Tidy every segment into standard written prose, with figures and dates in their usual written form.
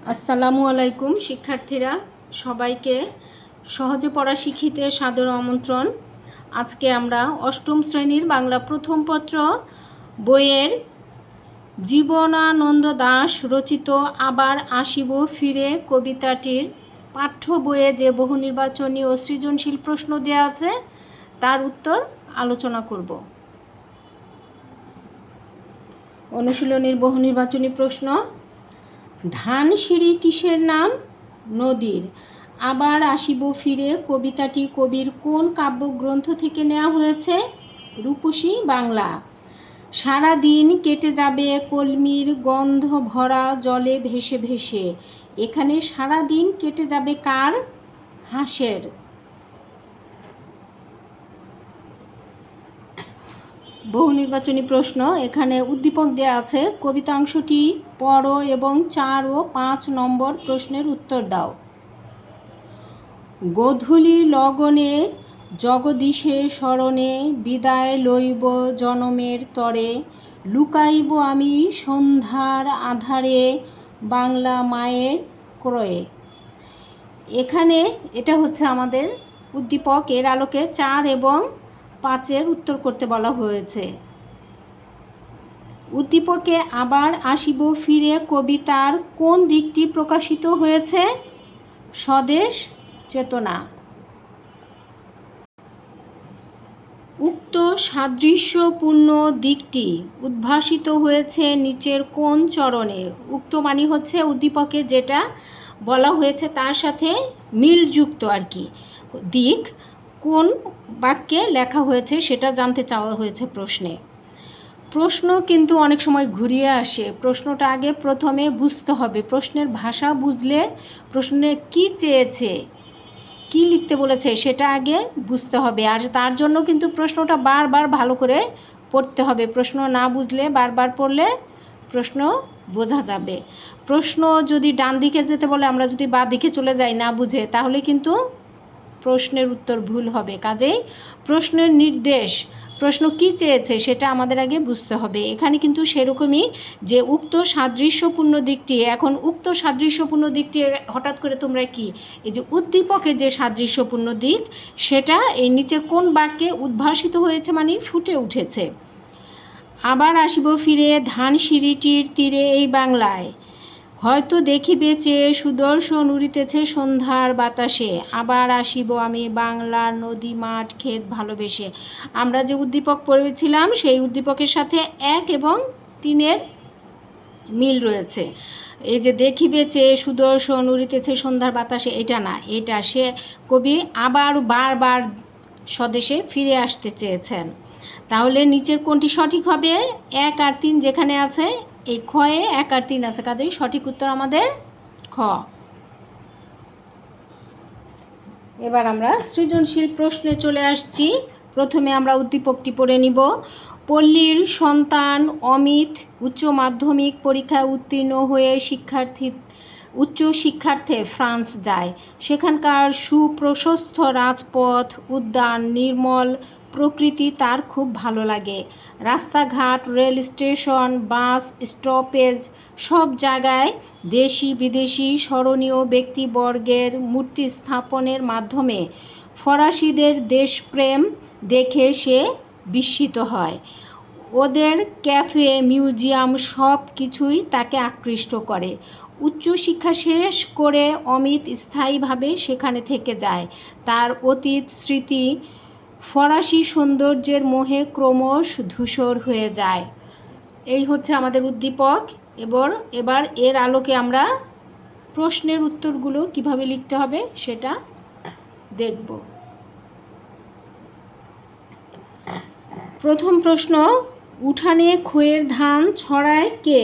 আসসালামু আলাইকুম শিক্ষার্থীরা, সবাইকে সহজে পড়া শিখিতে সাদর আমন্ত্রণ। আজকে আমরা অষ্টম শ্রেণীর বাংলা প্রথম পত্র বইয়ের জীবনানন্দ দাশ রচিত আবার আসিব ফিরে কবিতাটির পাঠ্য বইয়ে যে বহু নির্বাচনী ও সৃজনশীল প্রশ্ন দেওয়া আছে তার উত্তর আলোচনা করব। অনুশীলনীর বহু নির্বাচনী প্রশ্ন: ধানসিঁড়ি কিসের নাম? নদীর। আবার আসিব ফিরে কবিতাটি কবির কোন কাব্যগ্রন্থ থেকে নেওয়া হয়েছে? রূপসী বাংলা। সারা দিন কেটে যাবে কলমির গন্ধ ভরা জলে ভেসে ভেসে। এখানে সারা দিন কেটে যাবে কার? হাঁসের। বহু নির্বাচনী প্রশ্ন, এখানে উদ্দীপক দেওয়া আছে, কবিতা অংশটি পড়ো এবং 4 ও 5 নম্বর প্রশ্নের উত্তর দাও। গধূলি লগনে জগদীশে স্মরণে বিদায় লইব জনমের তরে, লুকাইব আমি সন্ধ্যার আধারে বাংলা মায়ের ক্রয়ে। এখানে এটা হচ্ছে আমাদের উদ্দীপক, এর আলোকে 4 এবং 5-এর উত্তর করতে বলা হয়েছে। উদ্দীপকে আবার আসিব ফিরে কবিতার কোন দিকটি প্রকাশিত হয়েছে? স্বদেশ চেতনা। উক্ত সাদৃশ্যপূর্ণ দিকটি উদ্ভাসিত হয়েছে নিচের কোন চরণে? উক্ত মানে হচ্ছে উদ্দীপকে যেটা বলা হয়েছে তার সাথে মিলযুক্ত আর কি দিক কোন বাক্যে লেখা হয়েছে সেটা জানতে চাওয়া হয়েছে প্রশ্নে। প্রশ্ন কিন্তু অনেক সময় ঘুরিয়ে আসে, প্রশ্নটা আগে প্রথমে বুঝতে হবে, প্রশ্নের ভাষা বুঝলে প্রশ্নে কি চেয়েছে, কি লিখতে বলেছে সেটা আগে বুঝতে হবে। আর তার জন্য কিন্তু প্রশ্নটা বারবার ভালো করে পড়তে হবে, প্রশ্ন না বুঝলে বারবার পড়লে প্রশ্ন বোঝা যাবে। প্রশ্ন যদি ডান দিকে যেতে বলে আমরা যদি বাঁ দিকে চলে যাই না বুঝে, তাহলে কিন্তু প্রশ্নের উত্তর ভুল হবে। কাজেই প্রশ্নের নির্দেশ, প্রশ্ন কি চেয়েছে সেটা আমাদের আগে বুঝতে হবে। এখানে কিন্তু সেরকমই যে উক্ত সাদৃশ্যপূর্ণ দিকটি, এখন উক্ত সাদৃশ্যপূর্ণ দিকটি হঠাৎ করে তোমরা কি এই যে উদ্দীপকে যে সাদৃশ্যপূর্ণ দিক সেটা এই নিচের কোন বাক্যে উদ্ভাসিত হয়েছে মানে ফুটে উঠেছে। আবার আসিব ফিরে ধানসিঁড়িটির তীরে এই বাংলায়, হয়তো দেখিবে চেয়ে সুদর্শন উড়িতেছে সন্ধ্যার বাতাসে, আবার আসিব আমি বাংলার নদী মাঠ ক্ষেত ভালোবেসে। আমরা যে উদ্দীপক পড়েছিলাম সেই উদ্দীপকের সাথে 1 এবং 3-এর মিল রয়েছে। এই যে দেখিবে চেয়ে সুদর্শন উড়িতেছে সন্ধ্যার বাতাসে, এটা না, এটা সে কবি আবার বারবার স্বদেশে ফিরে আসতে চেয়েছেন। তাহলে নিচের কোনটি সঠিক হবে? 1 আর 3 যেখানে আছে, এই খয়ে 1 আর 3 আছে, কাজেই সঠিক উত্তর আমাদের খ। এবার আমরা সৃজনশীল প্রশ্নে চলে আসছি। প্রথমে আমরা উদ্দীপকটি পড়ে নিব। পল্লীর সন্তান অমিত উচ্চ মাধ্যমিক পরীক্ষায় উত্তীর্ণ হয়ে উচ্চ শিক্ষার্থে ফ্রান্স যায়। সেখানকার সুপ্রশস্ত রাজপথ, উদ্যান, নির্মল প্রকৃতি তার খুব ভালো লাগে। রাস্তাঘাট, রেল স্টেশন, বাস স্টপেজ সব জায়গায় দেশি বিদেশি স্মরণীয় ব্যক্তিবর্গের মূর্তি স্থাপনের মাধ্যমে ফরাসিদের দেশপ্রেম দেখে সে বিস্মিত হয়। ওদের ক্যাফে, মিউজিয়াম সব কিছুই তাকে আকৃষ্ট করে। উচ্চশিক্ষা শেষ করে অমিত স্থায়ীভাবে সেখানে থেকে যায়। তার অতীত স্মৃতি ফরাসি সৌন্দর্যের মোহে ক্রমশ ধূসর হয়ে যায়। এই হচ্ছে আমাদের উদ্দীপক। এবার এর আলোকে আমরা প্রশ্নের উত্তরগুলো কিভাবে লিখতে হবে সেটা দেখব। প্রথম প্রশ্ন, উঠানে খয়ের ধান ছড়ায় কে?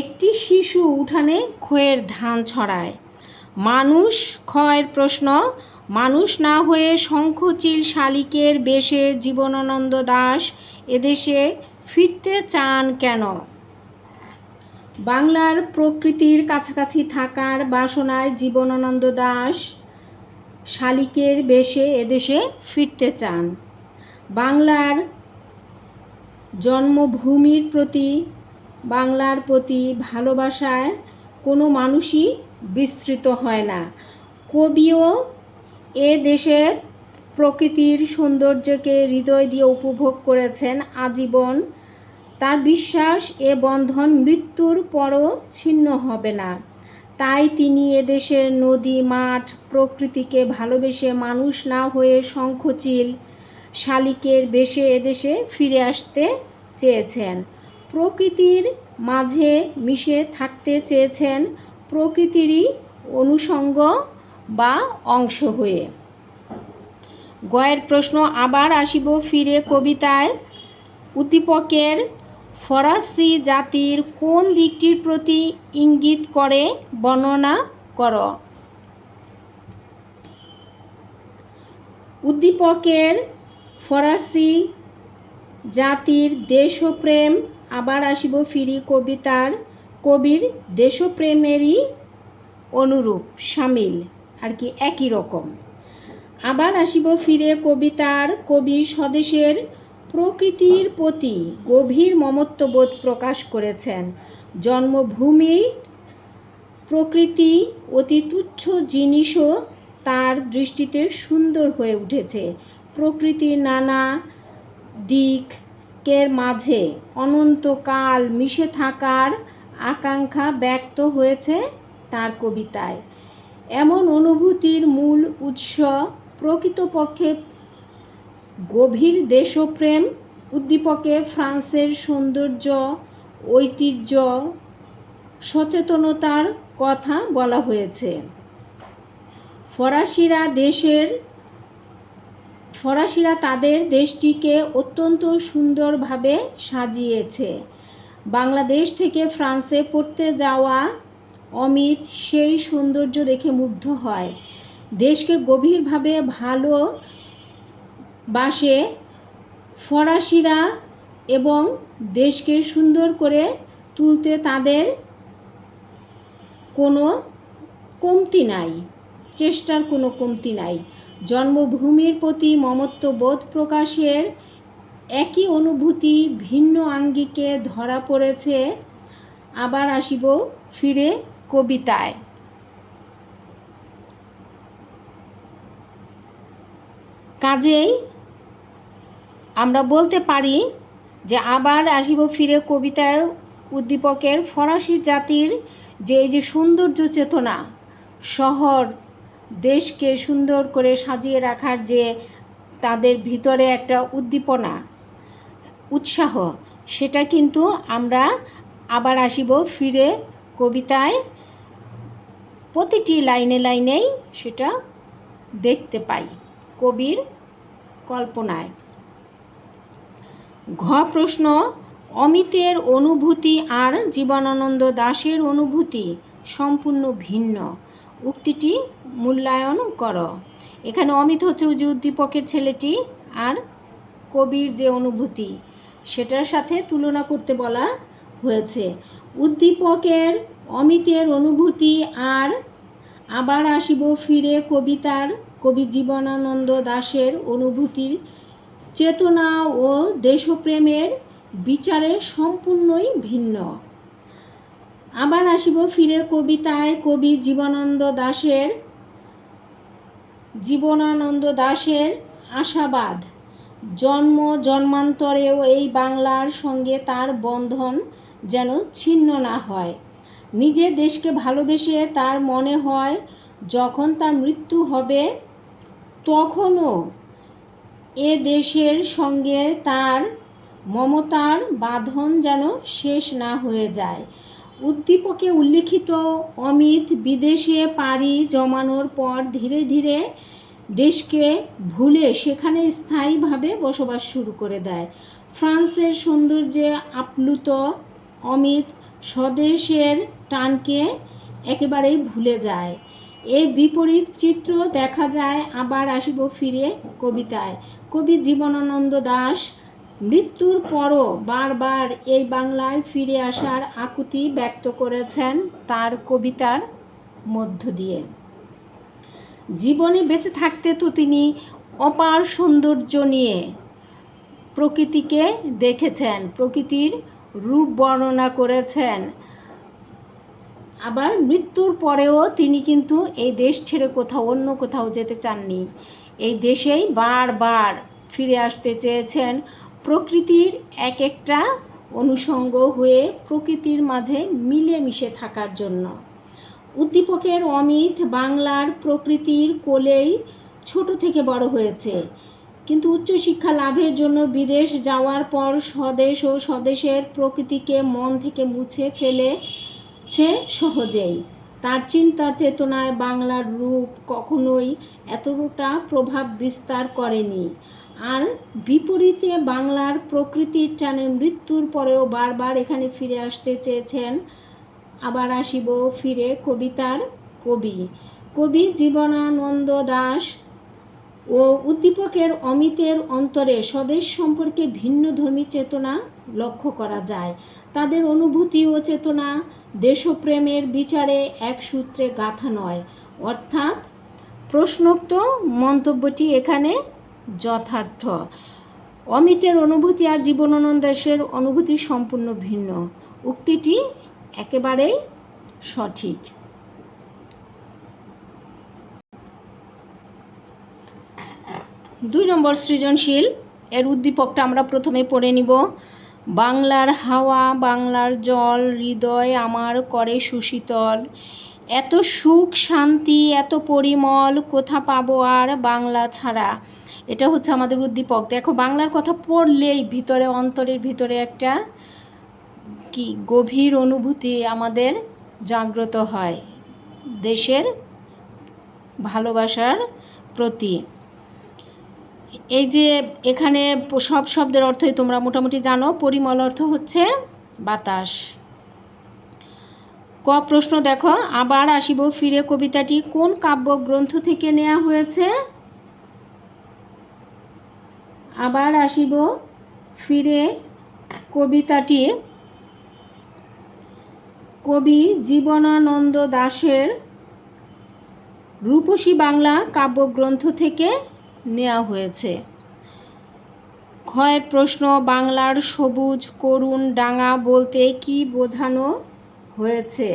একটি শিশু উঠানে খয়ের ধান ছড়ায়। মানুষ, খয়ের প্রশ্ন, মানুষ না হয়ে শঙ্খচিল শালিকের বেশে জীবনানন্দ দাশ এদেশে ফিরতে চান কেন? বাংলার প্রকৃতির কাছাকাছি থাকার বাসনায় জীবনানন্দ দাশ শালিকের বেশে এদেশে ফিরতে চান। বাংলার জন্মভূমির প্রতি বাংলার প্রতি ভালোবাসায় কোনো মানুষই বিস্মৃত হয় না। কবিও এ দেশের প্রকৃতির সৌন্দর্যকে হৃদয় দিয়ে উপভোগ করেছেন আজীবন। তার বিশ্বাস এ বন্ধন মৃত্যুর পরও ছিন্ন হবে না। তাই তিনি এদেশের নদী, মাঠ, প্রকৃতিকে ভালোবেসে মানুষ না হয়ে শঙ্খচিল, শালিকের বেশে এদেশে ফিরে আসতে চেয়েছেন। প্রকৃতির মাঝে মিশে থাকতে চেয়েছেন, প্রকৃতিরই অনুষঙ্গ বা অংশ হয়ে। গয়ের প্রশ্ন, আবার আসিব ফিরে কবিতায় উদ্দীপকের ফরাসি জাতির কোন দিকটির প্রতি ইঙ্গিত করে বর্ণনা কর। উদ্দীপকের ফরাসি জাতির দেশপ্রেম আবার আসিব ফিরি কবির দেশপ্রেমেরই অনুরূপ, সামিল আর কি, একই রকম। আবার আসিব ফিরে কবির স্বদেশের প্রকৃতির প্রতি গভীর মমত্ববোধ প্রকাশ করেছেন। জন্মভূমি প্রকৃতি অতি তুচ্ছ জিনিসও তার দৃষ্টিতে সুন্দর হয়ে উঠেছে। প্রকৃতির নানা দিকের মাঝে অনন্তকাল মিশে থাকার আকাঙ্ক্ষা ব্যক্ত হয়েছে তার কবিতায়। এমন অনুভূতির মূল উৎস প্রকৃতপক্ষে গভীর দেশপ্রেম। উদ্দীপকে ফ্রান্সের সৌন্দর্য, ঐতিহ্য, সচেতনতার কথা বলা হয়েছে। ফরাসিরা তাদের দেশটিকে অত্যন্ত সুন্দরভাবে সাজিয়েছে। বাংলাদেশ থেকে ফ্রান্সে পড়তে যাওয়া অমিত সেই সৌন্দর্য দেখে মুগ্ধ হয়। দেশকে গভীরভাবে ভালোবাসে ফরাসিরা এবং দেশকে সুন্দর করে তুলতে তাদের কোনো কমতি নাই, চেষ্টার কোনো কমতি নাই। জন্মভূমির প্রতি মমত্ববোধ প্রকাশের একই অনুভূতি ভিন্ন আঙ্গিকে ধরা পড়েছে আবার আসিব ফিরে কবিতায়। কাজেই আমরা বলতে পারি যে আবার আসিব ফিরে কবিতায় উদ্দীপকের ফরাসি জাতির যে সৌন্দর্য চেতনা, শহর দেশকে সুন্দর করে সাজিয়ে রাখার যে তাদের ভিতরে একটা উদ্দীপনা, উৎসাহ, সেটা কিন্তু আমরা আবার আসিব ফিরে কবিতায় প্রতিটি লাইনে লাইনেই সেটা দেখতে পাই কবির কল্পনায়। ঘ প্রশ্ন, অমিতের অনুভূতি আর জীবনানন্দ দাশের অনুভূতি সম্পূর্ণ ভিন্ন, উক্তিটি মূল্যায়ন করো। এখানে অমিত হচ্ছে যে উদ্দীপকের ছেলেটি, আর কবির যে অনুভূতি সেটার সাথে তুলনা করতে বলা হয়েছে। উদ্দীপকের অমিতের অনুভূতি আর আবার আসিব ফিরে কবি জীবনানন্দ দাশের অনুভূতির চেতনা ও দেশপ্রেমের বিচারে সম্পূর্ণই ভিন্ন। আবার আসিব ফিরে কবিতায় কবি জীবনানন্দ দাশের আশাবাদ, জন্মান্তরেও এই বাংলার সঙ্গে তার বন্ধন যেন ছিন্ন না হয়। নিজের দেশকে ভালোবেসে তার মনে হয় যখন তার মৃত্যু হবে তখনও এ দেশের সঙ্গে তার মমতার বাঁধন যেন শেষ না হয়ে যায়। উদ্দীপকে উল্লিখিত অমিত বিদেশে পাড়ি জমানোর পর ধীরে ধীরে দেশকে ভুলে সেখানে স্থায়ীভাবে বসবাস শুরু করে দেয়। ফ্রান্সের সৌন্দর্যে আপ্লুত অমিত স্বদেশের টানকে একেবারেই ভুলে যায়। এই বিপরীত চিত্র দেখা যায় আবার আসিব ফিরে কবিতায়। কবি জীবনানন্দ দাশ মৃত্যুর পরও বারবার এই বাংলায় ফিরে আসার আকুতি ব্যক্ত করেছেন তার কবিতার মধ্য দিয়ে। জীবনে বেঁচে থাকতে তো তিনি অপার সৌন্দর্য নিয়ে প্রকৃতিকে দেখেছেন, প্রকৃতির রূপ বর্ণনা করেছেন। আবার মৃত্যুর পরেও তিনি কিন্তু এই দেশ ছেড়ে অন্য কোথাও যেতে চাননি, এই দেশেই বারবার ফিরে আসতে চেয়েছেন, প্রকৃতির এক একটা অনুষঙ্গ হয়ে প্রকৃতির মাঝে মিলেমিশে থাকার জন্য। উদ্দীপকের অমিত বাংলার প্রকৃতির কোলেই ছোট থেকে বড় হয়েছে, কিন্তু উচ্চশিক্ষা লাভের জন্য বিদেশ যাওয়ার পর স্বদেশ ও স্বদেশের প্রকৃতিকে মন থেকে মুছে ফেলেছে সহজেই। তার চিন্তা চেতনায় বাংলার রূপ কখনোই এতটা প্রভাব বিস্তার করেনি। আর বিপরীতে বাংলার প্রকৃতির টানে মৃত্যুর পরেও বারবার এখানে ফিরে আসতে চেয়েছেন। আবার আসিব ফিরে কবিতার কবি জীবনানন্দ দাশ ও উদ্দীপকের অমিতের অন্তরে স্বদেশ সম্পর্কে ভিন্নধর্মী চেতনা লক্ষ্য করা যায়। তাদের অনুভূতি ও চেতনা দেশপ্রেমের বিচারে এক সূত্রে গাঁথা নয়, অর্থাৎ প্রশ্নোক্ত মন্তব্যটি এখানে যথার্থ। অমিতের অনুভূতি আর জীবনানন্দ দাশের অনুভূতি সম্পূর্ণ ভিন্ন। উক্তিটি একেবারেই সঠিক। 2 নম্বর সৃজনশীল এর উদ্দীপকটা আমরা প্রথমে পড়ে নিব। বাংলার হাওয়া বাংলার জল হৃদয় আমার করে সুশীতল, এত সুখ শান্তি এত পরিমল কোথা পাবো আর বাংলা ছাড়া। এটা হচ্ছে আমাদের উদ্দীপক। দেখো, বাংলার কথা পড়লেই ভিতরে অন্তরের ভিতরে একটা কি গভীর অনুভূতি আমাদের জাগ্রত হয় দেশের ভালোবাসার প্রতি। এই যে এখানে সব শব্দের অর্থই তোমরা মোটামুটি জানো। পরিমল অর্থ হচ্ছে বাতাস। ক প্রশ্ন দেখো, আবার আসিব ফিরে কবিতাটি কোন কাব্যগ্রন্থ থেকে নেওয়া হয়েছে? আবার আসিব ফিরে কবিতাটি কবি জীবনানন্দ দাশের রূপসী বাংলা কাব্যগ্রন্থ থেকে নেওয়া হয়েছে। ক্ষয়ের প্রশ্ন, বাংলার সবুজ করুণ ডাঙা বলতে কি বোঝানো হয়েছে?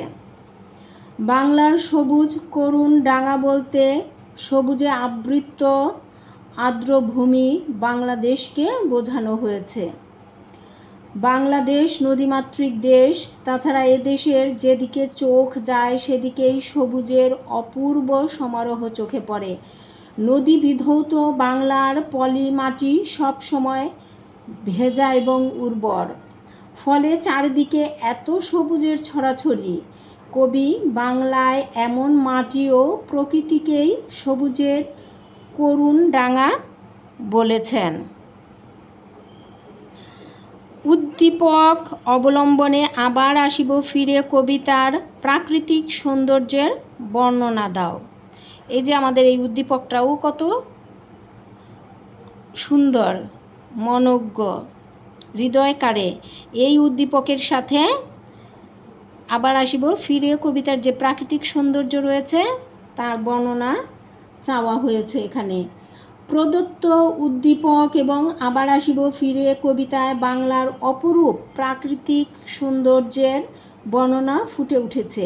বাংলার সবুজ করুণ ডাঙা বলতে সবুজে আবৃত আর্দ্রভূমি বাংলাদেশকে বোঝানো হয়েছে। বাংলাদেশ নদীমাতৃক দেশ, তাছাড়া এদেশের যেদিকে চোখ যায় সেদিকেই সবুজের অপূর্ব সমারোহ চোখে পড়ে। নদী বিধৌত বাংলার পলি মাটি সবসময় ভেজা এবং উর্বর, ফলে চারিদিকে এত সবুজের ছড়াছড়ি। কবি বাংলায় এমন মাটি ও প্রকৃতিকেই সবুজের করুণ ডাঙা বলেছেন। উদ্দীপক অবলম্বনে আবার আসিব ফিরে কবিতার প্রাকৃতিক সৌন্দর্যের বর্ণনা দাও। এই যে আমাদের এই উদ্দীপকটাও কত সুন্দর, মনোজ্ঞ, হৃদয়কারে। এই উদ্দীপকের সাথে আবার আসিব ফিরে কবিতার যে প্রাকৃতিক সৌন্দর্য রয়েছে তার বর্ণনা চাওয়া হয়েছে এখানে। প্রদত্ত উদ্দীপক এবং আবার আসিব ফিরে কবিতায় বাংলার অপরূপ প্রাকৃতিক সৌন্দর্যের বর্ণনা ফুটে উঠেছে।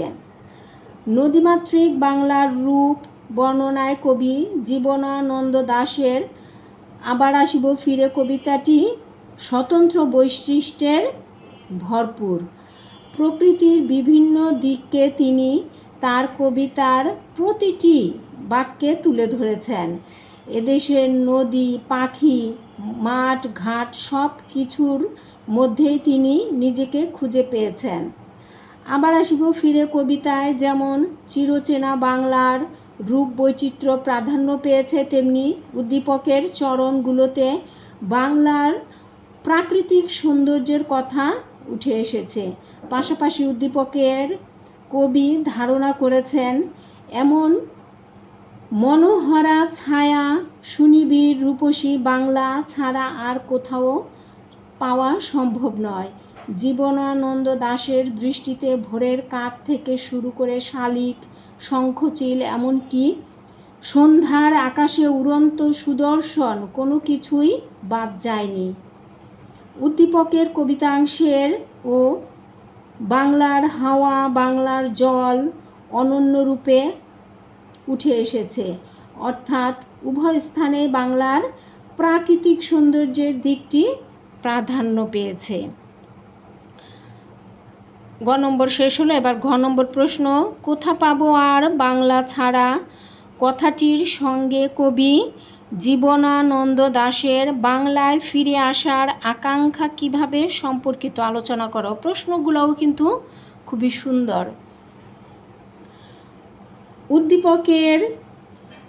নদীমাতৃক বাংলার রূপ বর্ণনায় কবি জীবনানন্দ দাশের আবার আসিব ফিরে কবিতাটি স্বতন্ত্র বৈশিষ্ট্যের ভরপুর। প্রকৃতির বিভিন্ন দিককে তিনি তার কবিতার প্রতিটি বাক্যে তুলে ধরেছেন। এদেশের নদী, পাখি, মাঠ, ঘাট সব কিছুর মধ্যেই তিনি নিজেকে খুঁজে পেয়েছেন। আবার আসিব ফিরে কবিতায় যেমন চিরচেনা বাংলার রূপ বৈচিত্র্য প্রাধান্য পেয়েছে, তেমনি উদ্দীপকের চরণগুলোতে বাংলার প্রাকৃতিক সৌন্দর্যের কথা উঠে এসেছে। পাশাপাশি উদ্দীপকের কবি ধারণা করেছেন এমন মনোহরা ছায়া সুনিবিড় রূপসী বাংলা ছাড়া আর কোথাও পাওয়া সম্ভব নয়। জীবনানন্দ দাশের দৃষ্টিতে ভোরের কাক থেকে শুরু করে শালিক, শঙ্খচিল, এমনকি সন্ধ্যার আকাশে উড়ন্ত সুদর্শন কোনো কিছুই বাদ যায়নি। উদ্দীপকের কবিতাংশের ও বাংলার হাওয়া বাংলার জল অনন্য রূপে উঠে এসেছে, অর্থাৎ উভয় স্থানে বাংলার প্রাকৃতিক সৌন্দর্যের দিকটি প্রাধান্য পেয়েছে। গ নম্বর শেষ হলো, এবার ঘ নম্বর প্রশ্ন। কোথা পাবো আর বাংলা ছাড়া কথাটির সঙ্গে কবি জীবনানন্দ দাশের বাংলায় ফিরে আসার আকাঙ্ক্ষা কিভাবে সম্পর্কিত আলোচনা করো। প্রশ্নগুলোও কিন্তু খুবই সুন্দর। উদ্দীপকের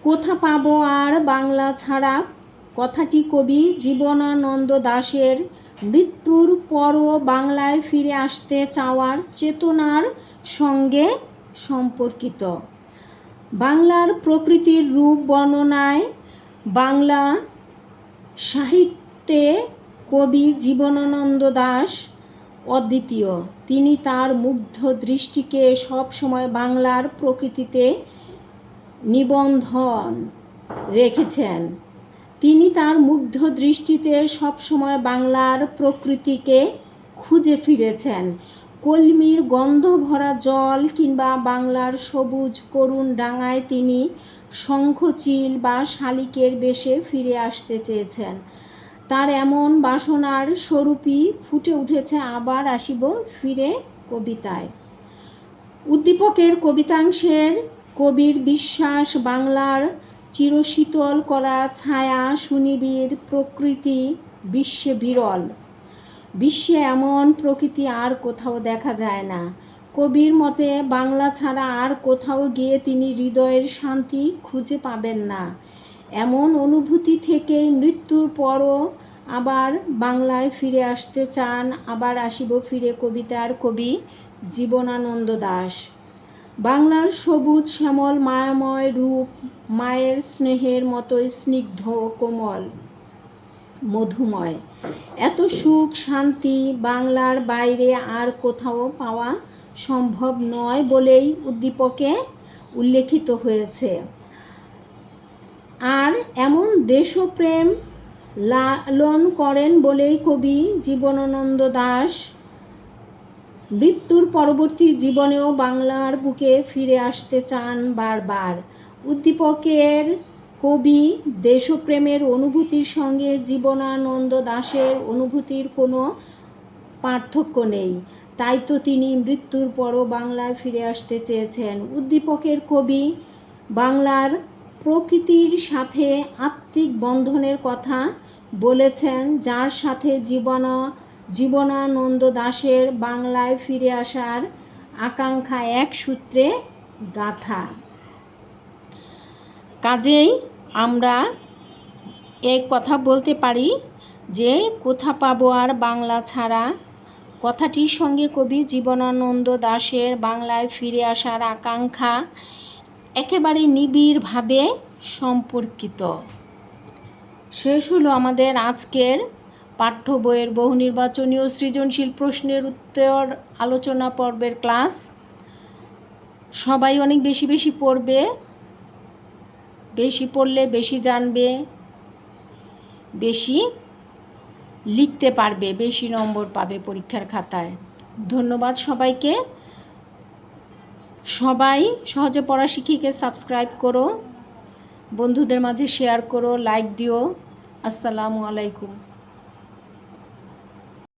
কোথা পাবো আর বাংলা ছাড়া কথাটি কবি জীবনানন্দ দাশের মৃত্যুর পরও বাংলায় ফিরে আসতে চাওয়ার চেতনার সঙ্গে সম্পর্কিত। বাংলার প্রকৃতির রূপ বর্ণনায় বাংলা সাহিত্যে কবি জীবনানন্দ দাশ অদ্বিতীয়। তিনি তার মুগ্ধ দৃষ্টিকে সবসময় বাংলার প্রকৃতিতে নিবন্ধন রেখেছেন। তিনি তার মুগ্ধ দৃষ্টিতে সবসময় বাংলার প্রকৃতিকে খুঁজে ফিরেছেন। কলমির গন্ধ ভরা জল কিংবা বাংলার সবুজ করুণ ডাঙায় তিনি শঙ্খচিল বা শালিকের বেশে ফিরে আসতে চেয়েছেন। তার এমন বাসনার স্বরূপই ফুটে উঠেছে আবার আসিব ফিরে কবিতায়। উদ্দীপকের কবিতাংশের কবির বিশ্বাস বাংলার চিরশীতল করা ছায়া সুনিবিড় প্রকৃতি বিশ্বে বিরল। বিশ্বে এমন প্রকৃতি আর কোথাও দেখা যায় না। কবির মতে বাংলা ছাড়া আর কোথাও গিয়ে তিনি হৃদয়ের শান্তি খুঁজে পাবেন না। এমন অনুভূতি থেকেই মৃত্যুর পরও আবার বাংলায় ফিরে আসতে চান আবার আসিব ফিরে কবিতার কবি জীবনানন্দ দাশ। বাংলার সবুজ শ্যামল মায়াময় রূপ মায়ের স্নেহের মতো স্নিগ্ধ কোমল মধুময়। এত সুখ শান্তি বাংলার বাইরে আর কোথাও পাওয়া সম্ভব নয় বলেই উদ্দীপকে উল্লেখিত হয়েছে। আর এমন দেশপ্রেম লালন করেন বলেই কবি জীবনানন্দ দাশ মৃত্যুর পরবর্তী জীবনেও বাংলার বুকে ফিরে আসতে চান বারবার। উদ্দীপকের কবি দেশপ্রেমের অনুভূতির সঙ্গে জীবনানন্দ দাশের অনুভূতির কোনো পার্থক্য নেই, তাই তো তিনি মৃত্যুর পরও বাংলায় ফিরে আসতে চেয়েছেন। উদ্দীপকের কবি বাংলার প্রকৃতির সাথে আত্মিক বন্ধনের কথা বলেছেন, যার সাথে জীবনানন্দ দাশের বাংলায় ফিরে আসার আকাঙ্ক্ষা এক সূত্রে গাঁথা। কাজেই আমরা এই কথা বলতে পারি যে কোথা পাবো আর বাংলা ছাড়া কথাটির সঙ্গে কবি জীবনানন্দ দাশের বাংলায় ফিরে আসার আকাঙ্ক্ষা একেবারে নিবিড়ভাবে সম্পর্কিত। শেষ হলো আমাদের আজকের পাঠ্য বইয়ের বহু নির্বাচনী ও সৃজনশীল প্রশ্নের উত্তর আলোচনা পর্বের ক্লাস। সবাই অনেক বেশি বেশি পড়বে, বেশি পড়লে বেশি জানবে, বেশি লিখতে পারবে, বেশি নম্বর পাবে পরীক্ষার খাতায়। ধন্যবাদ সবাইকে। সবাই সহজে পড়া শিখিকে সাবস্ক্রাইব করো, বন্ধুদের মাঝে শেয়ার করো, লাইক দিও। আসসালামু আলাইকুম।